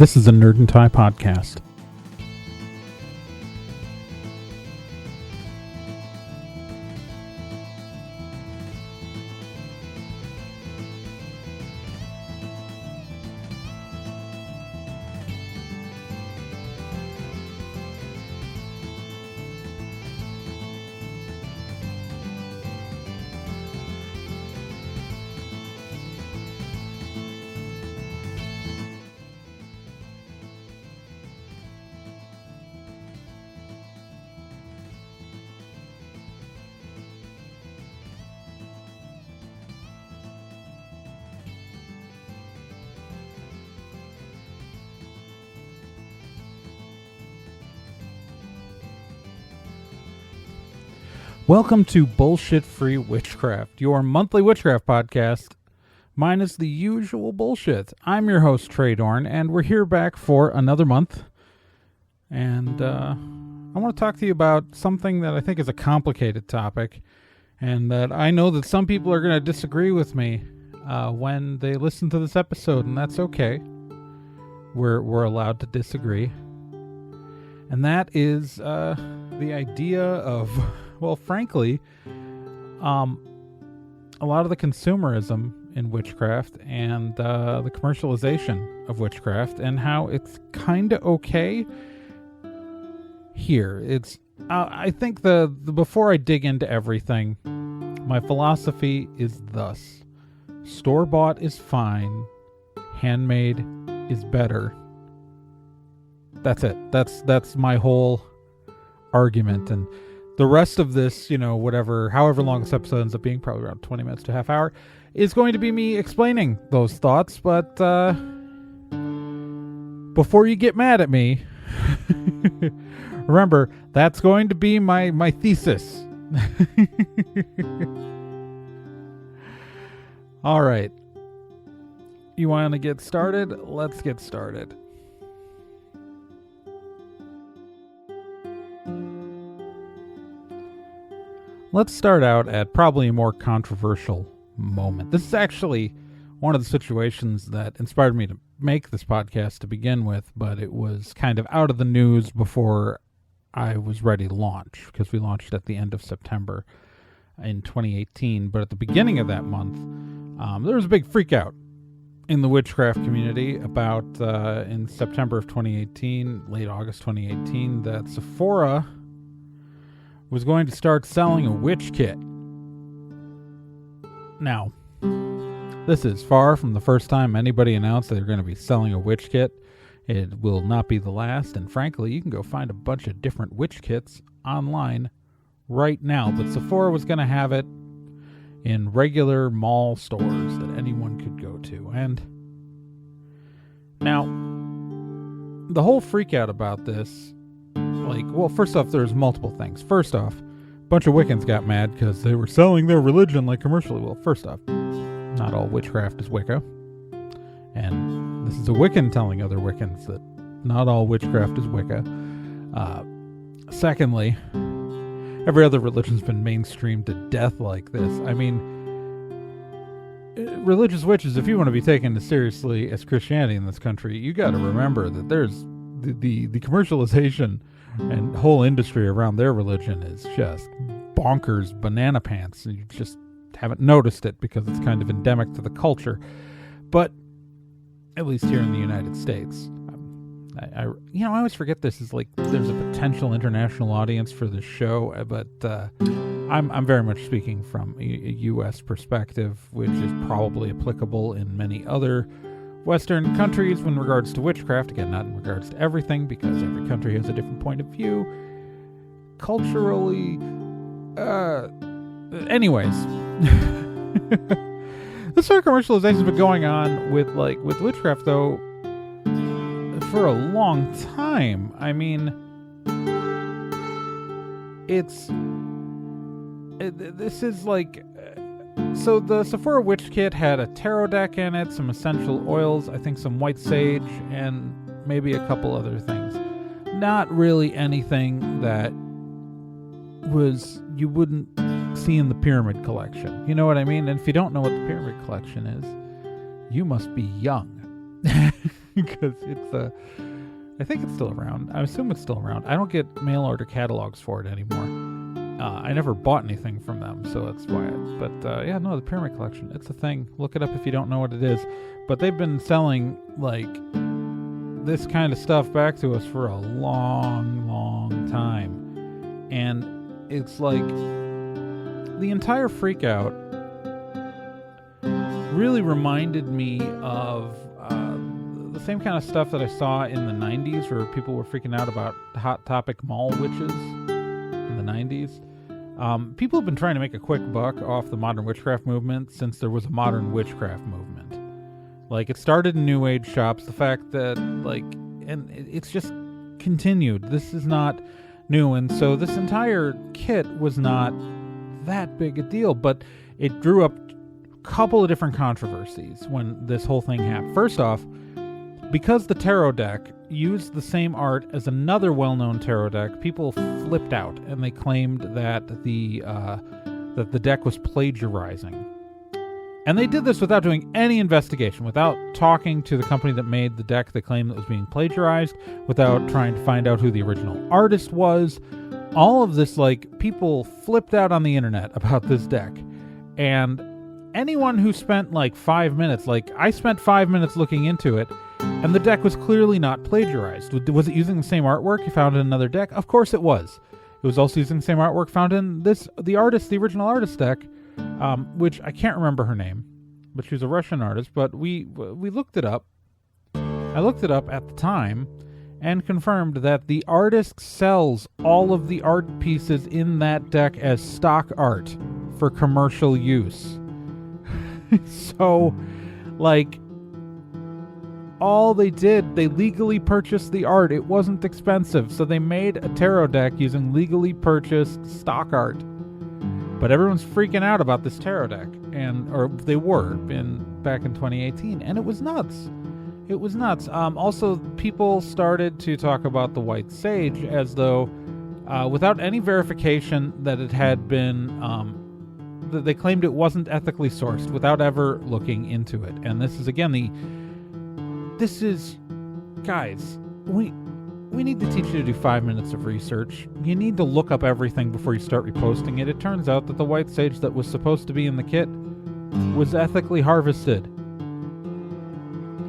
This is a Nerd and Tie podcast. Welcome to Bullshit-Free Witchcraft, your monthly witchcraft podcast, minus the usual bullshit. I'm your host, Trae, and we're here back for another month. And I want to talk to you about something that I think is a complicated topic, and that I know that some people are going to disagree with me when they listen to this episode, and that's okay. We're allowed to disagree. And that is the idea of... Well, frankly, a lot of the consumerism in witchcraft and the commercialization of witchcraft and how it's kind of okay here. It's I think the before I dig into everything, my philosophy is thus: store-bought is fine, handmade is better. That's it. That's my whole argument. And the rest of this, however long this episode ends up being, probably around 20 minutes to a half hour, is going to be me explaining those thoughts. But before you get mad at me, remember, that's going to be my thesis. All right. You want to get started? Let's get started. Let's start out at probably a more controversial moment. This is actually one of the situations that inspired me to make this podcast to begin with, but it was kind of out of the news before I was ready to launch, because we launched at the end of September in 2018. But at the beginning of that month, there was a big freak out in the witchcraft community about, in September of 2018, late August 2018, that Sephora was going to start selling a witch kit. Now, this is far from the first time anybody announced that they're going to be selling a witch kit. It will not be the last, and frankly, you can go find a bunch of different witch kits online right now, but Sephora was going to have it in regular mall stores that anyone could go to. And now, the whole freak out about this, first off, there's multiple things. First off, a bunch of Wiccans got mad because they were selling their religion like commercially. Well, first off, not all witchcraft is Wicca. And this is a Wiccan telling other Wiccans that not all witchcraft is Wicca. Secondly, every other religion's been mainstreamed to death like this. I mean, religious witches, if you want to be taken as seriously as Christianity in this country, you got to remember that there's the commercialization and whole industry around their religion is just bonkers banana pants. You just haven't noticed it because it's kind of endemic to the culture. But at least here in the United States, I always forget this is like there's a potential international audience for this show, but I'm very much speaking from a U.S. perspective, which is probably applicable in many other Western countries in regards to witchcraft. Again, not in regards to everything, because every country has a different point of view. Culturally, anyways. This sort of commercialization has been going on with witchcraft, though, for a long time. I mean, this is like... So the Sephora Witch Kit had a tarot deck in it, some essential oils, I think some white sage, and maybe a couple other things. Not really anything that you wouldn't see in the Pyramid Collection. You know what I mean? And if you don't know what the Pyramid Collection is, you must be young. because it's I think it's still around. I assume it's still around. I don't get mail order catalogs for it anymore. I never bought anything from them, so that's why. The Pyramid Collection, it's a thing. Look it up if you don't know what it is. But they've been selling like this kind of stuff back to us for a long, long time, and it's like the entire freak out really reminded me of the same kind of stuff that I saw in the 90s, where people were freaking out about Hot Topic mall witches in the 90s. People have been trying to make a quick buck off the modern witchcraft movement since there was a modern witchcraft movement. Like, it started in New Age shops, the fact that, like, and it's just continued. This is not new, and so this entire kit was not that big a deal, but it drew up a couple of different controversies when this whole thing happened. First off, because the tarot deck used the same art as another well-known tarot deck, people flipped out, and they claimed that the deck was plagiarizing. And they did this without doing any investigation, without talking to the company that made the deck they claimed that was being plagiarized, without trying to find out who the original artist was. All of this, like, people flipped out on the internet about this deck. And anyone who spent like 5 minutes, like I spent 5 minutes looking into it, and the deck was clearly not plagiarized. Was it using the same artwork you found in another deck? Of course it was. It was also using the same artwork found in the original artist deck, which I can't remember her name, but she was a Russian artist. But we looked it up. I looked it up at the time and confirmed that the artist sells all of the art pieces in that deck as stock art for commercial use. So, like, all they did, they legally purchased the art. It wasn't expensive, so they made a tarot deck using legally purchased stock art. But everyone's freaking out about this tarot deck, or they were back in 2018, and it was nuts. It was nuts. Also, people started to talk about the White Sage as though, without any verification that it had been, they claimed it wasn't ethically sourced without ever looking into it. And this is, again, guys, we need to teach you to do 5 minutes of research. You need to look up everything before you start reposting it. It turns out that the White Sage that was supposed to be in the kit was ethically harvested.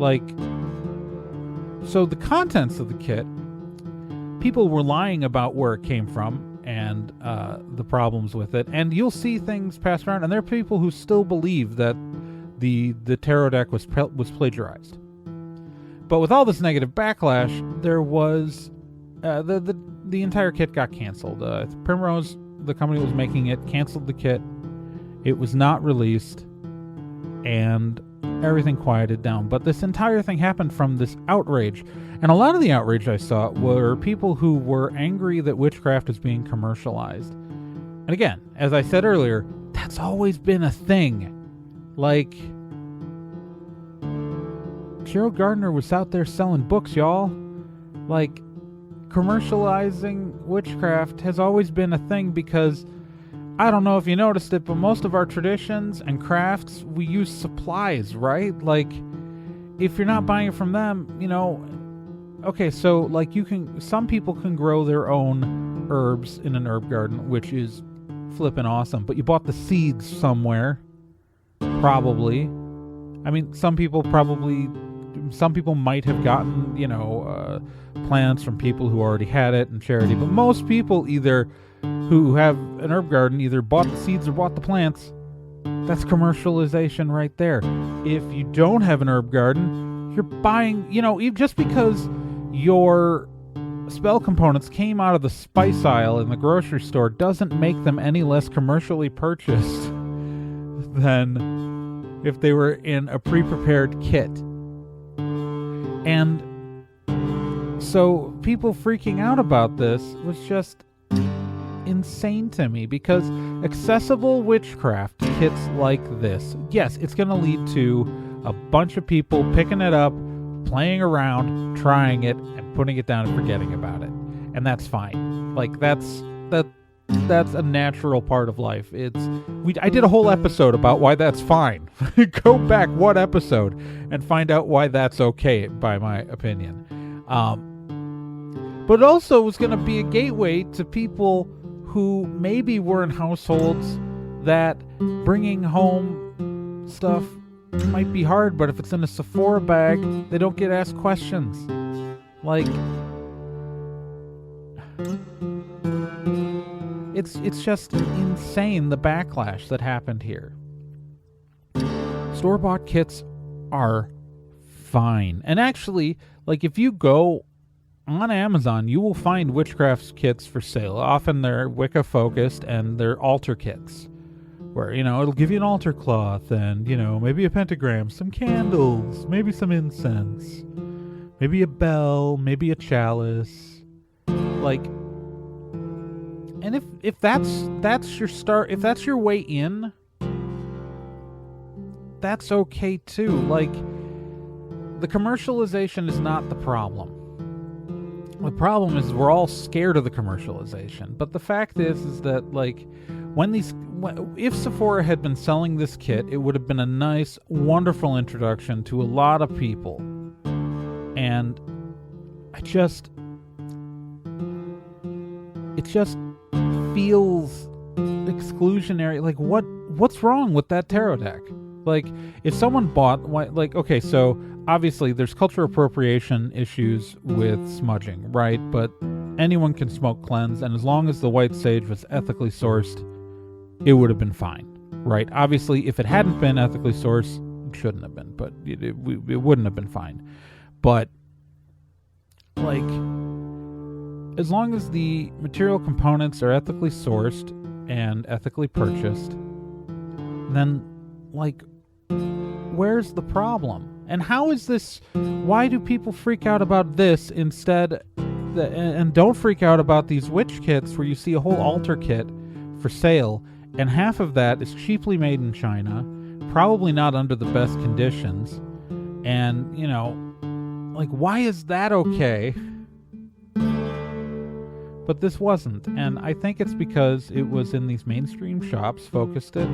Like, so the contents of the kit, people were lying about where it came from and the problems with it, and you'll see things passed around, and there are people who still believe that the tarot deck was plagiarized. But with all this negative backlash, there was the entire kit got canceled. Pinrose, the company that was making it, canceled the kit. It was not released, and everything quieted down. But this entire thing happened from this outrage. And a lot of the outrage I saw were people who were angry that witchcraft is being commercialized. And again, as I said earlier, that's always been a thing. Like, Gerald Gardner was out there selling books, y'all. Like, commercializing witchcraft has always been a thing because, I don't know if you noticed it, but most of our traditions and crafts, we use supplies, right? Like, if you're not buying it from them, okay, so, like, some people can grow their own herbs in an herb garden, which is flippin' awesome, but you bought the seeds somewhere, probably. I mean, some people might have gotten, plants from people who already had it in charity, but most people who have an herb garden either bought the seeds or bought the plants. That's commercialization right there. If you don't have an herb garden, you're buying, just because your spell components came out of the spice aisle in the grocery store doesn't make them any less commercially purchased than if they were in a pre-prepared kit. And so people freaking out about this was just insane to me, because accessible witchcraft kits like this, yes, it's going to lead to a bunch of people picking it up, playing around, trying it, and putting it down and forgetting about it. And that's fine. Like, that's that's a natural part of life. I did a whole episode about why that's fine. Go back one episode and find out why that's okay, by my opinion. But also it was going to be a gateway to people who maybe were in households that bringing home stuff might be hard, but if it's in a Sephora bag, they don't get asked questions. Like, it's just insane, the backlash that happened here. Store-bought kits are fine. And actually, like, if you go on Amazon, you will find Witchcraft kits for sale. Often they're Wicca focused and they're altar kits, where, you know, it'll give you an altar cloth and, you know, maybe a pentagram, some candles, maybe some incense, maybe a bell, maybe a chalice. Like, and if that's your start, if that's your way in, that's okay too. Like, the commercialization is not the problem. The problem is we're all scared of the commercialization. But the fact is that, like, if Sephora had been selling this kit, it would have been a nice, wonderful introduction to a lot of people. And it just feels exclusionary. Like, what's wrong with that tarot deck? Like, if someone bought, like, okay, so obviously there's cultural appropriation issues with smudging, right? But anyone can smoke cleanse, and as long as the white sage was ethically sourced, it would have been fine, right? Obviously, if it hadn't been ethically sourced, it shouldn't have been, but it wouldn't have been fine. But, like, as long as the material components are ethically sourced and ethically purchased, then, like, where's the problem? And how is this? Why do people freak out about this instead, and don't freak out about these witch kits where you see a whole altar kit for sale, and half of that is cheaply made in China, probably not under the best conditions, and, you know, like, why is that okay? But this wasn't, and I think it's because it was in these mainstream shops focused at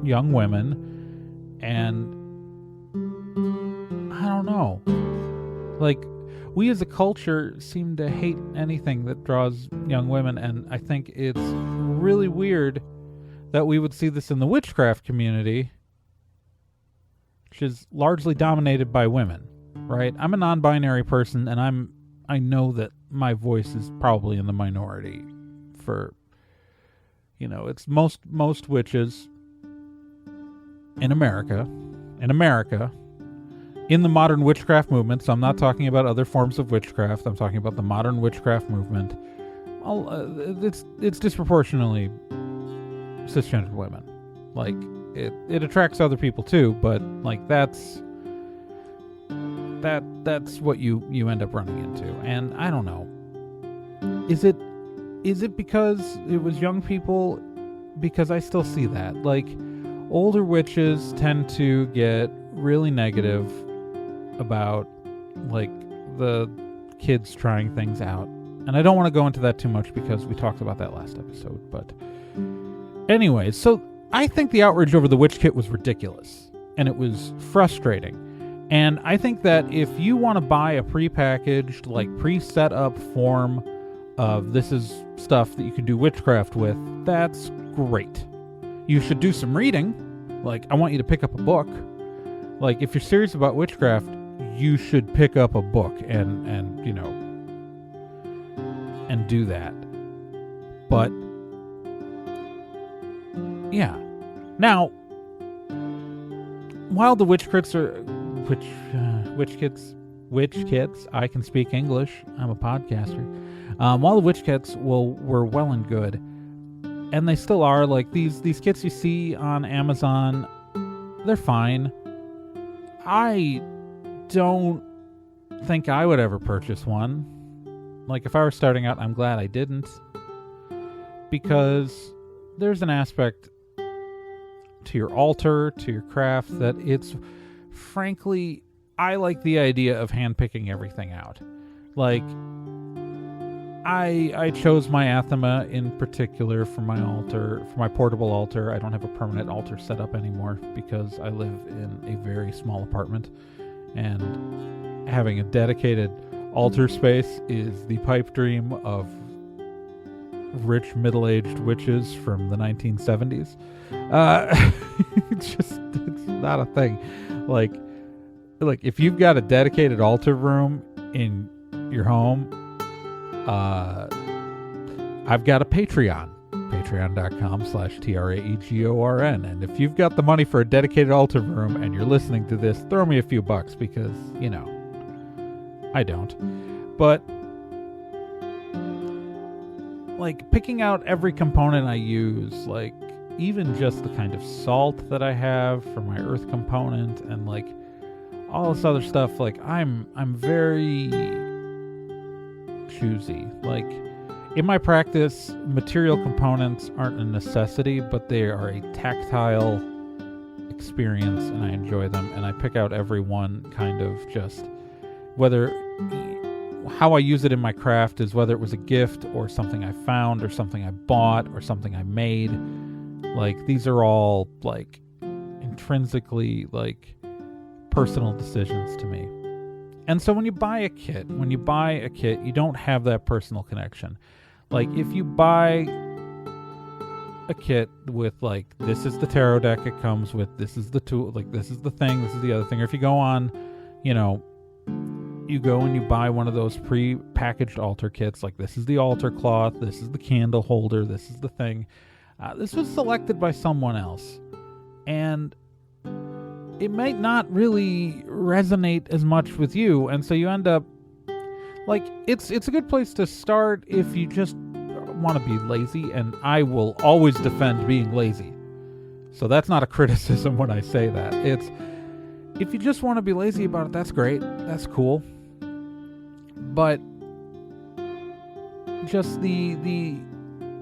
young women, and I don't know. Like, we as a culture seem to hate anything that draws young women, and I think it's really weird that we would see this in the witchcraft community, which is largely dominated by women, right? I'm a non-binary person, and I know that my voice is probably in the minority for, you know, it's most witches in America, in the modern witchcraft movement. So I'm not talking about other forms of witchcraft. I'm talking about the modern witchcraft movement. It's disproportionately cisgendered women. Like, it attracts other people too, but, like, that's what you end up running into. And I don't know. Is it because it was young people? Because I still see that. Like, older witches tend to get really negative about, like, the kids trying things out. And I don't want to go into that too much because we talked about that last episode. But anyways, so I think the outrage over the witch kit was ridiculous. And it was frustrating. And I think that if you want to buy a prepackaged, like, pre-set up form of this is stuff that you can do witchcraft with, that's great. You should do some reading. Like, I want you to pick up a book. Like, if you're serious about witchcraft, you should pick up a book and you know, and do that. But yeah. Now, while the witch kits, I can speak English. I'm a podcaster. While the witch kits were well and good, and they still are, like, these kits you see on Amazon, they're fine. I don't think I would ever purchase one. Like, if I were starting out, I'm glad I didn't, because there's an aspect to your altar, to your craft, that it's, frankly, I like the idea of handpicking everything out. Like, I chose my Athema in particular for my altar, for my portable altar. I don't have a permanent altar set up anymore because I live in a very small apartment, and having a dedicated altar space is the pipe dream of rich middle-aged witches from the 1970s. It's not a thing. Like if you've got a dedicated altar room in your home, I've got a Patreon, patreon.com/TRAEGORN. And if you've got the money for a dedicated altar room and you're listening to this, throw me a few bucks because, I don't. But, picking out every component I use, even just the kind of salt that I have for my earth component and, all this other stuff, I'm very choosy. In my practice, material components aren't a necessity, but they are a tactile experience, and I enjoy them. And I pick out every one kind of just how I use it in my craft is whether it was a gift or something I found or something I bought or something I made. These are all intrinsically personal decisions to me. And so when you buy a kit, you don't have that personal connection. If you buy a kit with this is the tarot deck it comes with, this is the tool, this is the thing, this is the other thing. Or if you go on, you go and you buy one of those pre-packaged altar kits, this is the altar cloth, this is the candle holder, this is the thing. This was selected by someone else. And it might not really resonate as much with you, and so you end up it's a good place to start if you just want to be lazy, and I will always defend being lazy. So that's not a criticism when I say that. It's if you just want to be lazy about it, that's great. That's cool. But just the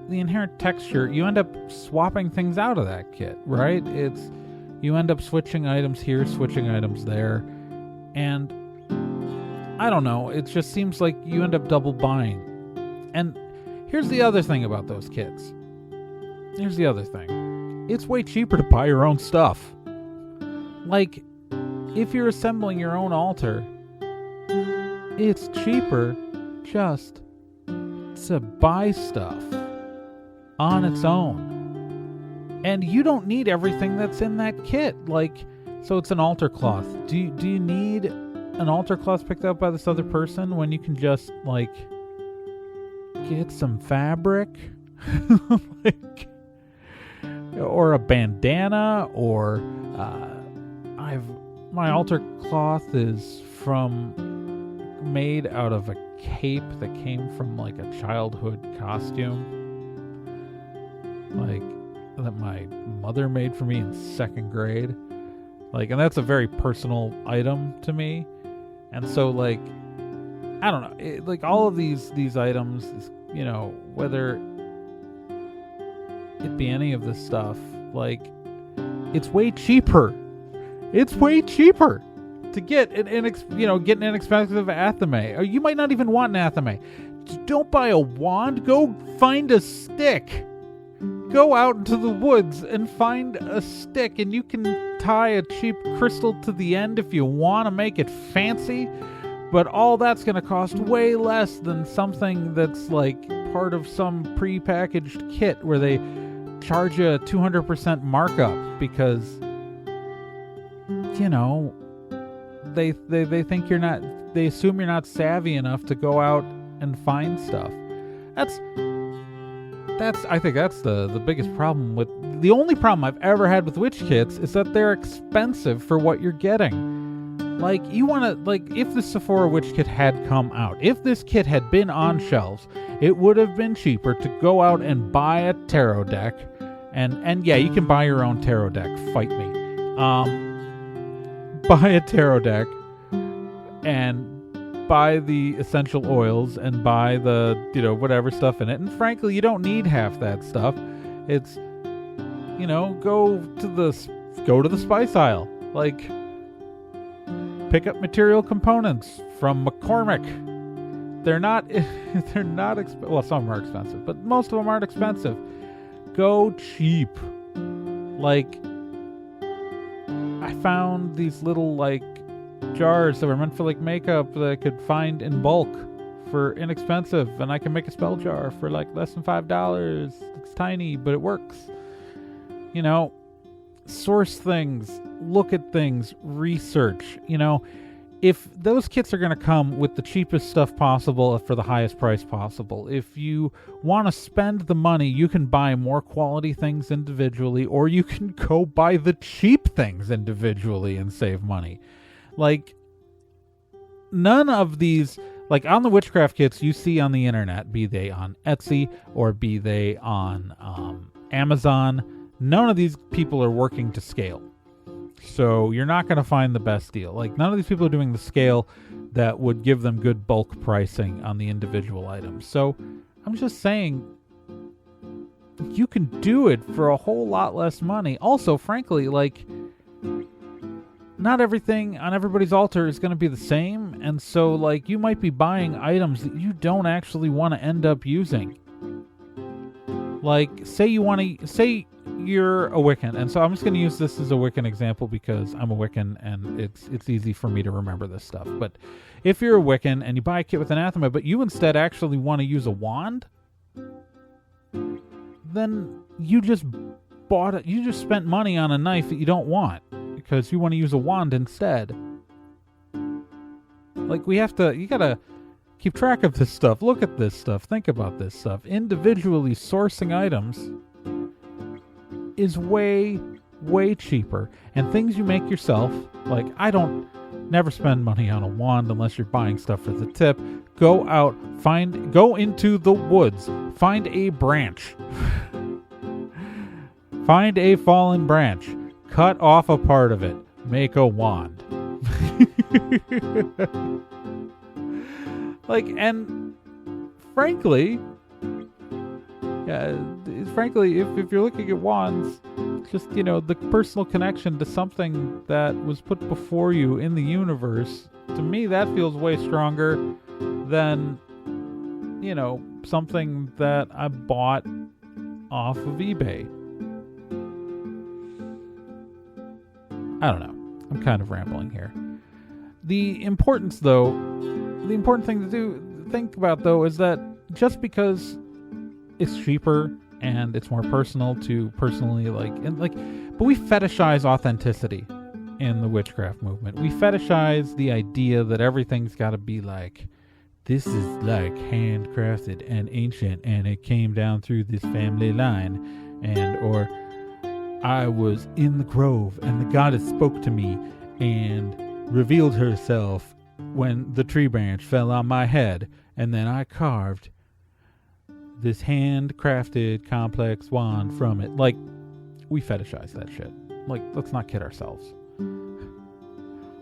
inherent texture, you end up swapping things out of that kit, right? You end up switching items here, switching items there, and I don't know, it just seems like you end up double buying. And here's the other thing about those kits. Here's the other thing. It's way cheaper to buy your own stuff. If you're assembling your own altar, it's cheaper just to buy stuff on its own. And you don't need everything that's in that kit. So it's an altar cloth. Do you need an altar cloth picked up by this other person when you can just, get some fabric? Or a bandana, or my altar cloth is made out of a cape that came from a childhood costume. That my mother made for me in 2nd grade. And that's a very personal item to me. And so I don't know, all of these items, whether it be any of this stuff, it's way cheaper. It's way cheaper to get get an inexpensive athame. You might not even want an athame. Don't buy a wand. Go find a stick. Go out into the woods and find a stick, and you can tie a cheap crystal to the end if you want to make it fancy. But all that's going to cost way less than something that's part of some pre-packaged kit where they charge you a 200% markup because they think they assume you're not savvy enough to go out and find stuff. I think that's the biggest problem with... The only problem I've ever had with witch kits is that they're expensive for what you're getting. You want to... if the Sephora witch kit had come out, if this kit had been on shelves, it would have been cheaper to go out and buy a tarot deck. And yeah, you can buy your own tarot deck. Fight me. Buy a tarot deck and buy the essential oils and buy the, whatever stuff in it. And frankly, you don't need half that stuff. It's, go to the spice aisle. Pick up material components from McCormick. They're not they're not well, some are expensive, but most of them aren't expensive. Go cheap. Like, I found these little like jars that were meant for like makeup that I could find in bulk for inexpensive, and I can make a spell jar for like less than $5. It's tiny, but it works. You know, source things, look at things, research. You know, if those kits are going to come with the cheapest stuff possible for the highest price possible, if you want to spend the money, you can buy more quality things individually, or you can go buy the cheap things individually and save money. Like, none of these, like on the witchcraft kits you see on the internet, be they on Etsy or be they on Amazon, none of these people are working to scale. So you're not going to find the best deal. Like, none of these people are doing the scale that would give them good bulk pricing on the individual items. So I'm just saying, you can do it for a whole lot less money. Also, frankly, like, not everything on everybody's altar is going to be the same. And so, like, you might be buying items that you don't actually want to end up using. Like, say you're a Wiccan, and so I'm just going to use this as a Wiccan example because I'm a Wiccan and it's easy for me to remember this stuff. But if you're a Wiccan and you buy a kit with anathema, but you instead actually want to use a wand, then you just spent money on a knife that you don't want because you want to use a wand instead. Like, you gotta keep track of this stuff. Look at this stuff. Think about this stuff. Individually sourcing items is way, way cheaper. And things you make yourself, like, I don't never spend money on a wand unless you're buying stuff for the tip. Go out, go into the woods, find a branch. Find a fallen branch, cut off a part of it, make a wand. Like, and frankly, if you're looking at wands, just, you know, the personal connection to something that was put before you in the universe, to me, that feels way stronger than, you know, something that I bought off of eBay. I don't know. I'm kind of rambling here. The important thing to think about, though, is that just because it's cheaper and it's more personal to personally, but we fetishize authenticity in the witchcraft movement. We fetishize the idea that everything's got to be like, this is like handcrafted and ancient and it came down through this family line, or I was in the grove and the goddess spoke to me and revealed herself when the tree branch fell on my head, and then I carved this handcrafted complex wand from it. Like, we fetishize that shit. Like, let's not kid ourselves.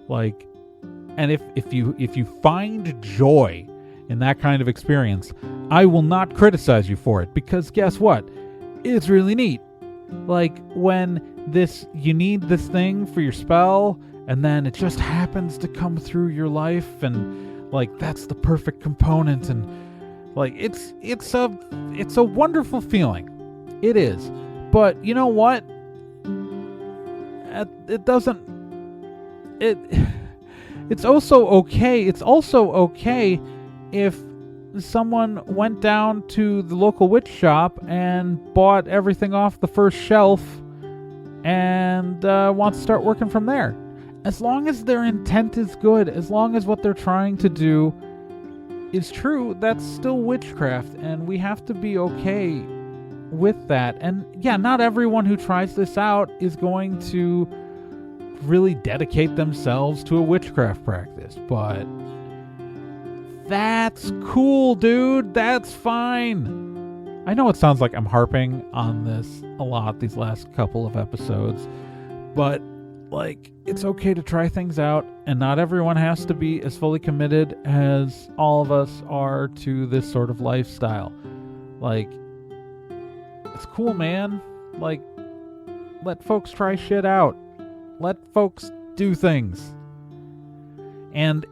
Like, and if you find joy in that kind of experience, I will not criticize you for it, because guess what? It's really neat. Like, when you need this thing for your spell, and then it just happens to come through your life, and like, that's the perfect component, and like, it's a wonderful feeling. It is. But you know what? It's also okay. It's also okay if someone went down to the local witch shop and bought everything off the first shelf and wants to start working from there. As long as their intent is good, as long as what they're trying to do is true, that's still witchcraft, and we have to be okay with that. And yeah, not everyone who tries this out is going to really dedicate themselves to a witchcraft practice, but that's cool, dude. That's fine. I know it sounds like I'm harping on this a lot these last couple of episodes, but like, it's okay to try things out, and not everyone has to be as fully committed as all of us are to this sort of lifestyle. Like, it's cool, man. Like, let folks try shit out. Let folks do things. And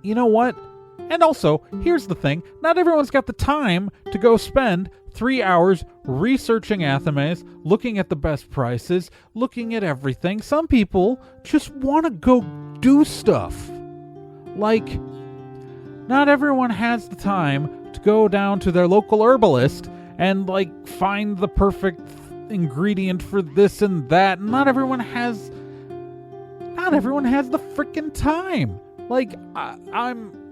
you know what? And also, here's the thing, not everyone's got the time to go spend 3 hours researching Athames, looking at the best prices, looking at everything. Some people just want to go do stuff. Like, not everyone has the time to go down to their local herbalist and, like, find the perfect ingredient for this and that. Not everyone has the freaking time. Like,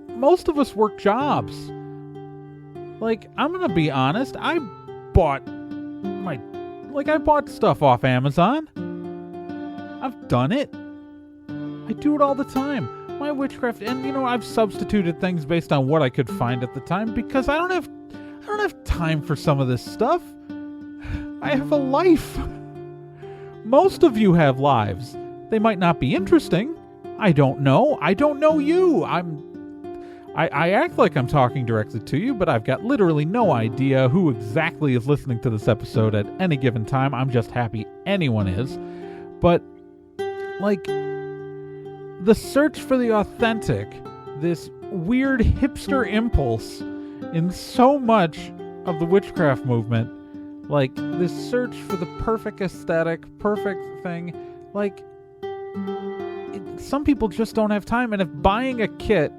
most of us work jobs. Like, I'm gonna be honest, I bought stuff off Amazon. I've done it. I do it all the time. My witchcraft, and I've substituted things based on what I could find at the time because I don't have time for some of this stuff. I have a life. Most of you have lives. They might not be interesting. I don't know. I don't know you. I act like I'm talking directly to you, but I've got literally no idea who exactly is listening to this episode at any given time. I'm just happy anyone is. But, like, the search for the authentic, this weird hipster impulse in so much of the witchcraft movement, like, this search for the perfect aesthetic, perfect thing, like, some people just don't have time, and if buying a kit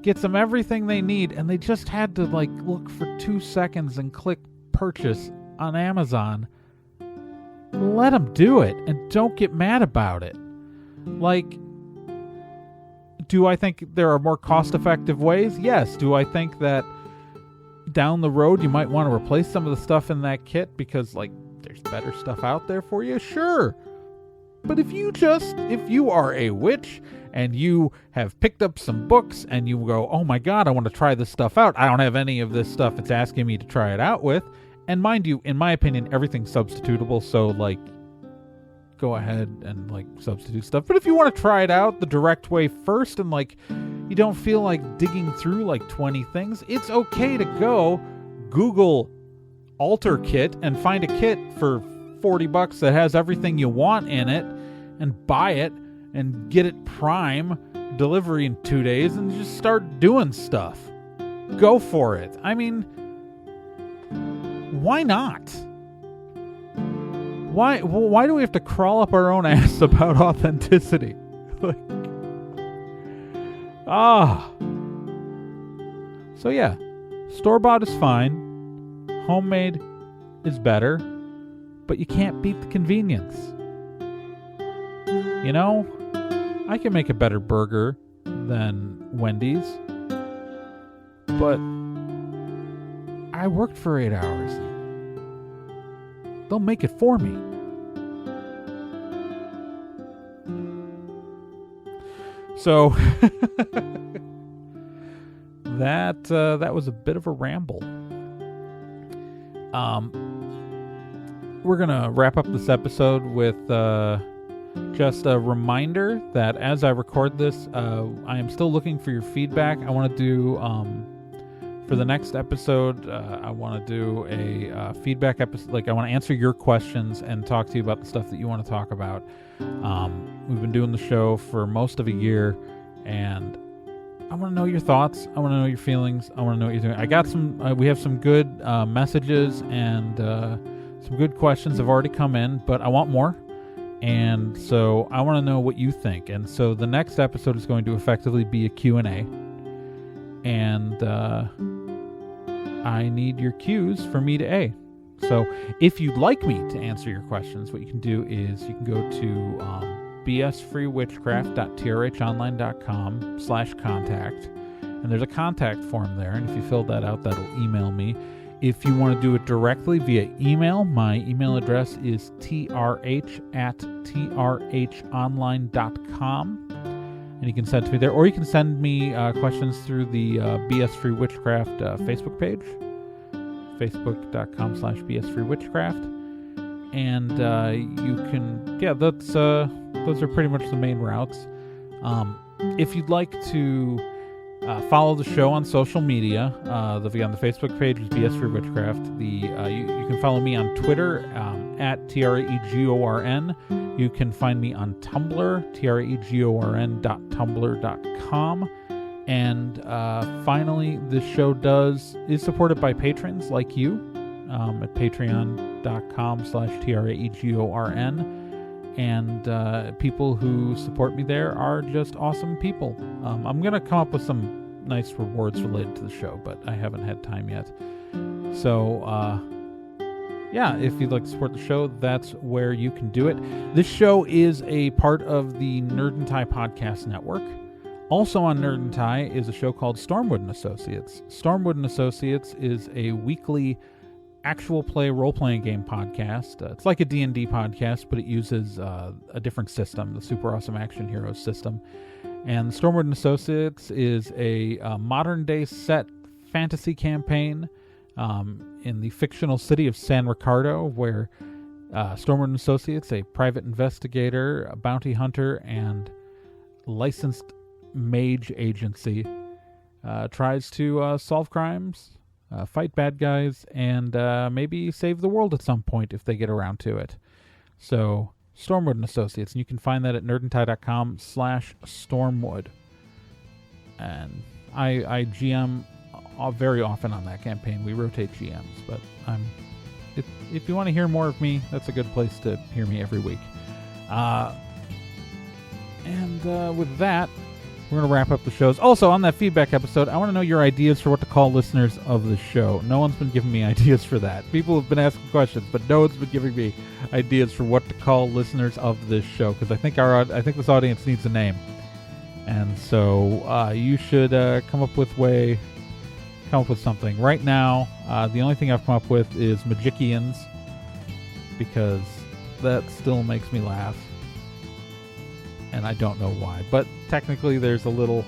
gets them everything they need, and they just had to, like, look for 2 seconds and click purchase on Amazon, let them do it, and don't get mad about it. Like, do I think there are more cost-effective ways? Yes. Do I think that down the road you might want to replace some of the stuff in that kit because, like, there's better stuff out there for you? Sure. But if you are a witch and you have picked up some books and you go, oh my God, I want to try this stuff out. I don't have any of this stuff it's asking me to try it out with. And mind you, in my opinion, everything's substitutable. So, like, go ahead and, like, substitute stuff. But if you want to try it out the direct way first and, like, you don't feel like digging through, like, 20 things, it's okay to go Google altar kit and find a kit for $40 that has everything you want in it and buy it and get it prime delivery in 2 days and just start doing stuff. Go for it. I mean, why not? Why do we have to crawl up our own ass about authenticity? Like, So yeah, store-bought is fine. Homemade is better. But you can't beat the convenience. I can make a better burger than Wendy's. But I worked for 8 hours. They'll make it for me. So that was a bit of a ramble. We're going to wrap up this episode with just a reminder that as I record this, I am still looking for your feedback. I want to do, for the next episode, I want to do a feedback episode. Like, I want to answer your questions and talk to you about the stuff that you want to talk about. We've been doing the show for most of a year, and I want to know your thoughts. I want to know your feelings. I want to know what you're doing. I got we have some good messages and some good questions have already come in, but I want more. And so I want to know what you think. And so the next episode is going to effectively be a Q&A. And I need your Q's from me to A. So if you'd like me to answer your questions, what you can do is you can go to bsfreewitchcraft.trhonline.com/contact. And there's a contact form there. And if you fill that out, that'll email me. If you want to do it directly via email, my email address is trh@trhonline.com. And you can send it to me there. Or you can send me questions through the BS Free Witchcraft Facebook page. Facebook.com/BSFreeWitchcraft. And you can, those are pretty much the main routes. If you'd like to follow the show on social media, on the Facebook page is BS Free Witchcraft. You can follow me on Twitter at TRAEGORN. You can find me on Tumblr, TRAEGORN.tumblr.com. And finally, this show is supported by patrons like you at patreon.com/TRAEGORN. And people who support me there are just awesome people. I'm going to come up with some nice rewards related to the show, but I haven't had time yet. So, yeah, if you'd like to support the show, that's where you can do it. This show is a part of the Nerd and Tie podcast network. Also on Nerd and Tie is a show called Stormwood and Associates. Stormwood and Associates is a weekly actual play role-playing game podcast. It's like a D&D podcast, but it uses a different system, the Super Awesome Action Heroes system. And Stormwood and Associates is a modern-day set fantasy campaign in the fictional city of San Ricardo, where Stormwood and Associates, a private investigator, a bounty hunter, and licensed mage agency, tries to solve crimes, fight bad guys, and maybe save the world at some point if they get around to it. So, Stormwood and Associates, and you can find that at nerdandtie.com/Stormwood. And I GM very often on that campaign. We rotate GMs, but if you want to hear more of me, that's a good place to hear me every week. And with that, we're going to wrap up the shows. Also, on that feedback episode, I want to know your ideas for what to call listeners of the show. No one's been giving me ideas for that. People have been asking questions, but no one's been giving me ideas for what to call listeners of this show, because I think this audience needs a name. And so you should come up with something. Right now, the only thing I've come up with is Magicians, because that still makes me laugh. And I don't know why. But technically there's a little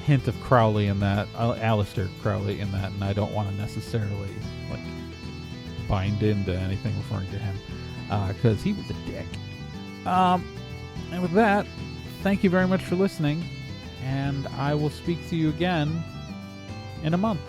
hint of Crowley in that, Aleister Crowley in that, and I don't want to necessarily bind into anything referring to him, because he was a dick. And with that, thank you very much for listening, and I will speak to you again in a month.